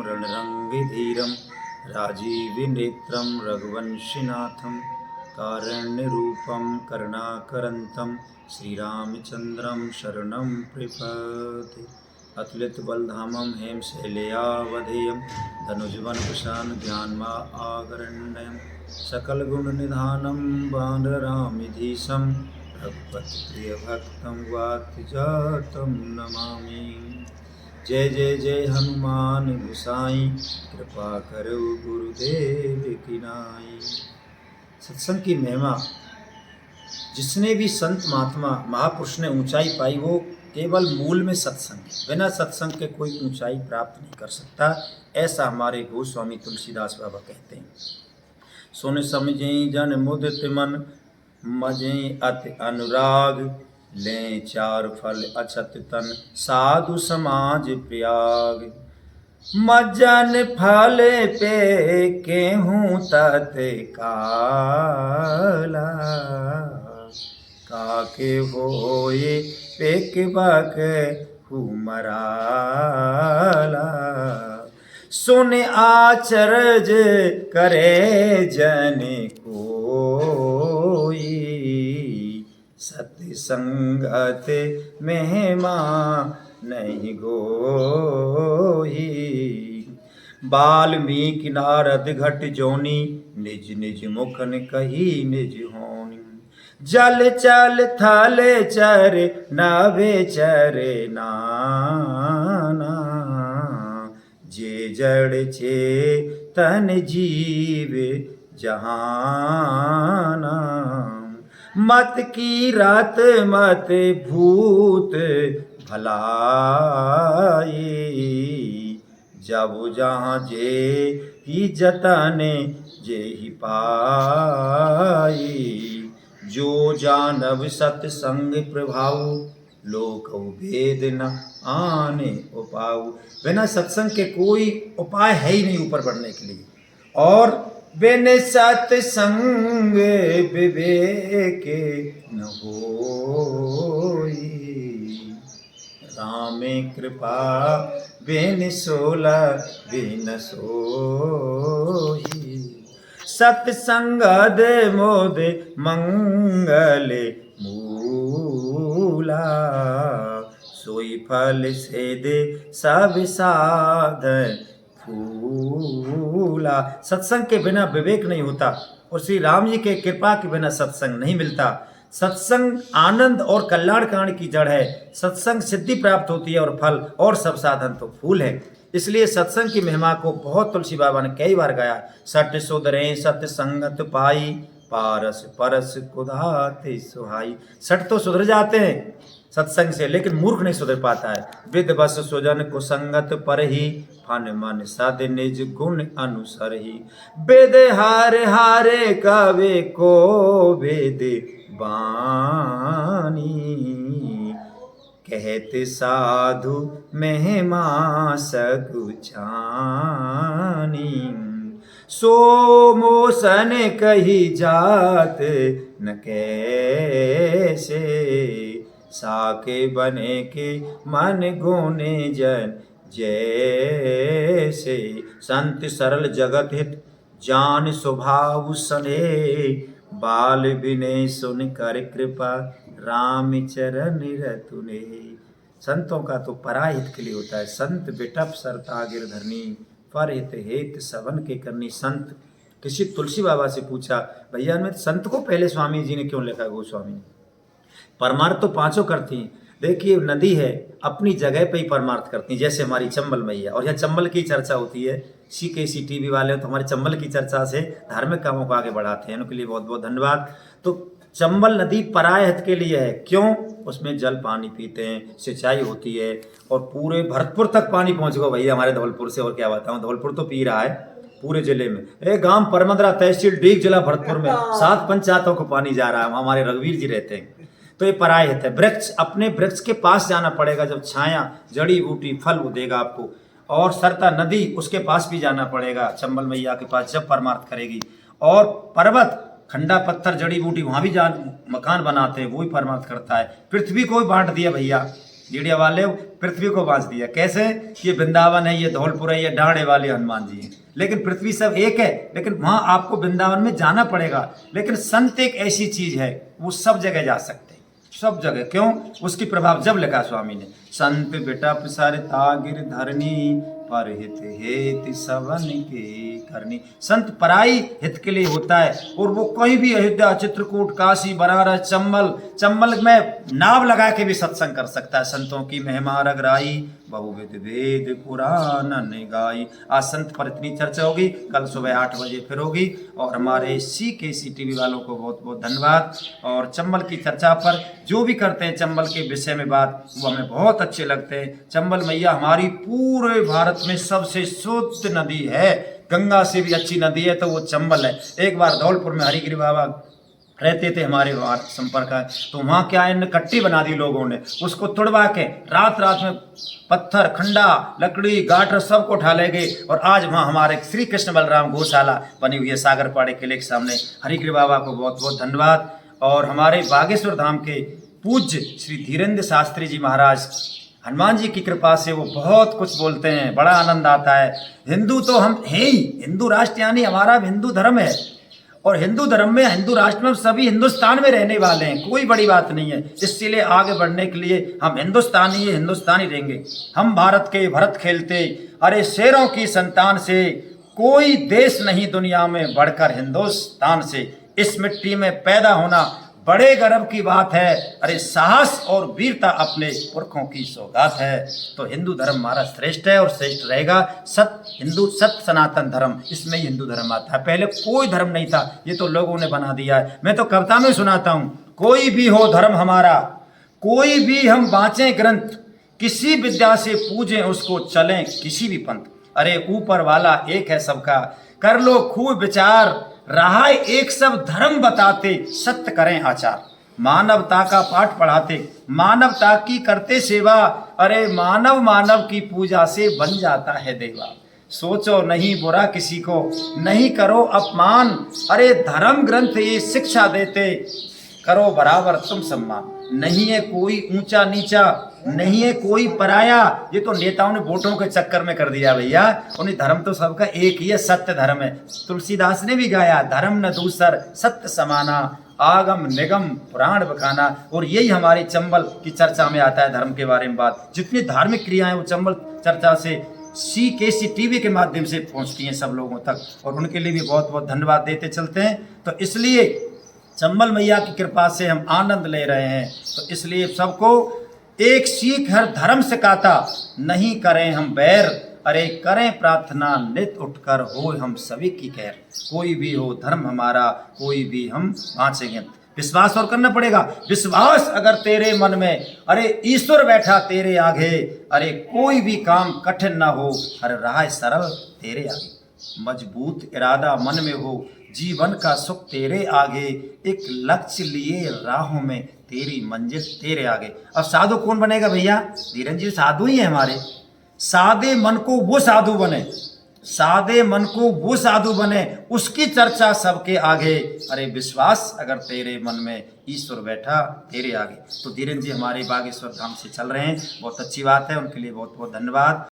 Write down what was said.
रणरङ्गधीरं राजीवनेत्रं रघुवंशीनाथं कारुण्यरूपं करुणाकरन्तं श्रीरामचन्द्रं शरणं प्रपद्ये। अतुलितबलधामं हेमशैल्यावधेयं धनुजवनकृशानुज्ञानमा आगरण्यं सकलगुणनिधानं वानरामिधीशं भगवत्प्रियभक्तं वातजातं नमामि। जय जय जय हनुमान गोसाई कृपा करो गुरुदेव की नाई। सत्संग की महिमा, जिसने भी संत महात्मा महापुरुष ने ऊंचाई पाई वो केवल मूल में सत्संग, बिना सत्संग के कोई ऊंचाई प्राप्त नहीं कर सकता। ऐसा हमारे गोस्वामी तुलसीदास बाबा कहते हैं। सुन समझें जन मुदित मन, मजें अति अनुराग, लें चार फल अछत तन, साधु समाज प्रयाग। मज्जन फल पे केहूँ तत्काला, काके होए पेक बक हुमराला। सुन आचरज करे जन कोई, सत्संगत महिमा नहीं गोई। वाल्मीकि नारद घट जोनी, निज निज मुखन कही निज होनी। जल चल थल चर नभे चरे नाना, जे जड़ चे तन जीव जहाना। मत की रात मत भूत भलाई, जब जहाँ जे ही जतन जे ही पाई। जो जानव सत्संग प्रभाव, लोक भेद न आने उपाऊ। बिना सत्संग के कोई उपाय है ही नहीं ऊपर बढ़ने के लिए। और बिन सत्संग विवेक न होई, राम कृपा बिन सोला बिन सोई। सत्संगद मोद मंगल मूला, सोई फल से दे सब साधन फूला। सत्संग के बिना विवेक नहीं होता और श्री राम जी के कृपा के बिना सत्संग नहीं मिलता। सत्संग आनंद और कल्याण कारण की जड़ है। सत्संग सिद्धि प्राप्त होती है और फल और सब साधन तो फूल है। इसलिए सत्संग की महिमा को बहुत तुलसी बाबा ने कई बार गाया। सट सुधरे सत्संगत पाई, पारस परस कुधाते सुहाई। सट तो सुधर जाते हैं सत्संग से, लेकिन मूर्ख नहीं सुधर पाता है। विद बस सुजन को संगत पर ही, फन मन सद निज गुण अनुसर ही। वेद हारे हारे कवे को वेद बानी, कहते साधु महिमा सकुचानी। सो मोसन कही जात न कैसे, साके बने के मन गुने जन जैसे। संत सरल जगत हित जान स्वभाव सने, बाल विनय सुन कर कृपा राम चरण रतुने। संतों का तो पराहित के लिए होता है। संत बिटप सरता गिरधरनी, पर हित हेत सवन के करनी। संत, किसी तुलसी बाबा से पूछा, भैया मैं संत को पहले स्वामी जी ने क्यों लिखा? गोस्वामी ने परमार्थ तो पांचों करती हैं। देखिए नदी है, अपनी जगह पे ही परमार्थ करती हैं, जैसे हमारी चंबल मैया। और यहाँ चंबल की चर्चा होती है, CKC टीवी वाले तो हमारे चंबल की चर्चा से धार्मिक कामों को आगे बढ़ाते हैं, उनके लिए बहुत बहुत धन्यवाद। तो चंबल नदी पराय हित के लिए है। क्यों? उसमें जल पानी पीते हैं, सिंचाई होती है और पूरे भरतपुर तक पानी पहुँच गया भैया हमारे धौलपुर से। और क्या बताऊँ, धौलपुर तो पी रहा है पूरे जिले में। एक गांव परमद्रा तहसील डीग जिला भरतपुर में 7 पंचायतों को पानी जा रहा है। हमारे रघुवीर जी रहते हैं। तो ये पराय हित है। वृक्ष, अपने वृक्ष के पास जाना पड़ेगा, जब छाया जड़ी बूटी फल वो देगा आपको। और सरता नदी, उसके पास भी जाना पड़ेगा, चंबल मैया के पास, जब परमार्थ करेगी। और पर्वत, खंडा पत्थर जड़ी बूटी, वहां भी मकान बनाते हैं, वो भी परमार्थ करता है। पृथ्वी को भी बांट दिया भैया, मीडिया वाले पृथ्वी को बांट दिया। कैसे? ये वृंदावन है, ये धौलपुर है, ये डांडे वाले हनुमान जी हैं, लेकिन पृथ्वी सब एक है। लेकिन वहां आपको वृंदावन में जाना पड़ेगा। लेकिन संत एक ऐसी चीज है, वो सब जगह जा सकते हैं, सब जगह। क्यों? उसकी प्रभाव जब लिखा स्वामी ने, संत बेटा प्रसारिता गिर धरनी पर हित हेत सबन के करनी। संत पराई हित के लिए होता है, और वो कहीं भी अयोध्या, चित्रकूट, काशी, बनारस, चंबल में नाव लगा के भी सत्संग कर सकता है। संतों की महिमा रगराई बहुविध वेद पुराण गाई। आज संत पर इतनी चर्चा होगी, कल सुबह 8 बजे फिर होगी। और हमारे CKC टीवी वालों को बहुत बहुत धन्यवाद। और चंबल की चर्चा पर जो भी करते हैं चंबल के विषय में बात, वो हमें बहुत अच्छे लगते हैं। चंबल मैया हमारी पूरे भारत में सबसे शुद्ध नदी है, गंगा से भी अच्छी नदी है तो वो चंबल है। एक बार धौलपुर में हरिगिरी बाबा रहते थे, हमारे वहाँ संपर्क है, तो वहाँ क्या है, कट्टी बना दी लोगों ने, उसको तुड़वा के रात रात में पत्थर, खंडा, लकड़ी, गाटर सबको उठा ले गए। और आज वहाँ हमारे श्री कृष्ण बलराम गौशाला बनी हुई है सागरपाड़े किले के सामने। हरिगिरी बाबा को बहुत बहुत धन्यवाद। और हमारे बागेश्वर धाम के पूज्य श्री धीरेन्द्र शास्त्री जी महाराज, हनुमान जी की कृपा से वो बहुत कुछ बोलते हैं, बड़ा आनंद आता है। हिंदू तो हम हैं ही, हिंदू राष्ट्र यानी हमारा हिंदू धर्म है, और हिंदू धर्म में, हिंदू राष्ट्र में सभी हिंदुस्तान में रहने वाले हैं, कोई बड़ी बात नहीं है। इसीलिए आगे बढ़ने के लिए हम हिंदुस्तानी है, हिंदुस्तानी रहेंगे। हम भारत के भरत खेलते, अरे शेरों की संतान से कोई देश नहीं दुनिया में बढ़कर हिंदुस्तान से। इस मिट्टी में पैदा होना बड़े गर्व की बात है, अरे साहस और वीरता अपने पुरखों की सौगात है। तो हिंदू धर्म हमारा श्रेष्ठ है और श्रेष्ठ रहेगा। सत्य सनातन धर्म, इसमें ही हिंदू धर्म आता है। पहले कोई धर्म नहीं था, ये तो लोगों ने बना दिया है। मैं तो कविता में सुनाता हूँ, कोई भी हो धर्म हमारा, कोई भी हम बाँचें ग्रंथ, किसी विद्या से पूजें उसको, चलें किसी भी पंथ। अरे ऊपर वाला एक है सबका, कर लो खूब विचार, रहा एक सब धर्म बताते, सत्य करें आचार। मानवता का पाठ पढ़ाते, मानवता की करते सेवा, अरे मानव की पूजा से बन जाता है देवा। सोचो नहीं बुरा किसी को, नहीं करो अपमान, अरे धर्म ग्रंथ ये शिक्षा देते, करो बराबर तुम सम्मान। नहीं है कोई ऊंचा नीचा, नहीं है कोई पराया। ये तो नेताओं ने वोटों के चक्कर में कर दिया भैया। उन्हें धर्म तो सबका एक ही है, सत्य धर्म है। तुलसीदास ने भी गाया, धर्म न दूसर सत्य समाना, आगम निगम पुराण बखाना। और यही हमारे चंबल की चर्चा में आता है, धर्म के बारे में बात। जितनी धार्मिक क्रियाएं वो चंबल चर्चा से CKC टीवी के माध्यम से पहुंचती हैं सब लोगों तक, और उनके लिए भी बहुत बहुत धन्यवाद देते चलते हैं। तो इसलिए चंबल मैया की कृपा से हम आनंद ले रहे हैं। तो इसलिए सबको एक सीख हर धर्म सिखाता, नहीं करें हम बैर, अरे करें प्रार्थना नित उठकर, हो हम सभी की खैर। कोई भी हो धर्म हमारा, कोई भी हम बाँचेंगे। विश्वास और करना पड़ेगा। विश्वास अगर तेरे मन में, अरे ईश्वर बैठा तेरे आगे, अरे कोई भी काम कठिन ना हो, अरे राह सरल तेरे आगे। मजबूत इरादा मन में हो, जीवन का सुख तेरे आगे, एक लक्ष्य लिए राहों में, तेरी मंजिल तेरे आगे। अब साधु कौन बनेगा भैया? धीरेन्द्र जी साधु ही है हमारे। सादे मन को वो साधु बने, सादे मन को वो साधु बने, उसकी चर्चा सबके आगे। अरे विश्वास अगर तेरे मन में, ईश्वर बैठा तेरे आगे। तो धीरेन्द्र जी हमारे बागेश्वर धाम से चल रहे हैं, बहुत अच्छी बात है, उनके लिए बहुत बहुत धन्यवाद।